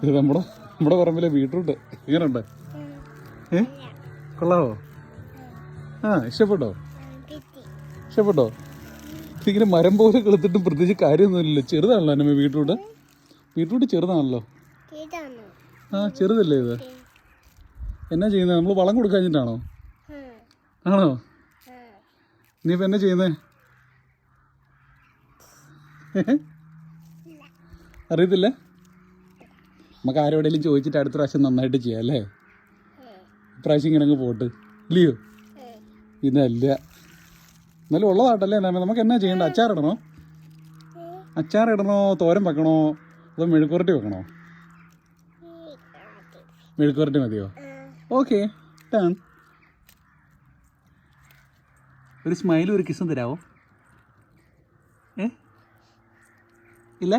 ഇത് നമ്മുടെ പറമ്പിലെ ബീട്രൂട്ട് എങ്ങനെയുണ്ട്? കൊള്ളാവോ? ഇഷ്ടപ്പെട്ടോ? ഇങ്ങനെ മരം പോലെ കൊളുത്തിട്ടും പ്രത്യേകിച്ച് കാര്യമൊന്നുമില്ലല്ലോ. ചെറുതാണല്ലോ അന്നമ്മ ബീട്രൂട്ട് ചെറുതാണല്ലോ. ചെറുതല്ലേ ഇത്? എന്നാ ചെയ്യുന്നത്? നമ്മൾ വളം കൊടുക്കാഞ്ഞിട്ടാണോ? ആണോ? നീയിപ്പോൾ എന്നാ ചെയ്യുന്നേ? അറിയത്തില്ല? നമുക്ക് ആരോടെങ്കിലും ചോദിച്ചിട്ട് അടുത്ത പ്രാവശ്യം നന്നായിട്ട് ചെയ്യാം അല്ലേ? ഇപ്രാവശ്യം ഇങ്ങനെ അങ്ങ് പോട്ട് ഇല്ലയോ? ഇതല്ല എന്നാലും ഉള്ളതാട്ടല്ലേ നമുക്ക് എന്നാ ചെയ്യണ്ട? അച്ചാറിടണോ തോരൻ വെക്കണോ അതോ മെഴുക്കുവരട്ടി വെക്കണോ? മെഴുക്കുവരട്ടി മതിയോ? Okay done. ഒരു സ്മൈലും ഒരു കിസ്സും തരാമോ? ഇല്ല?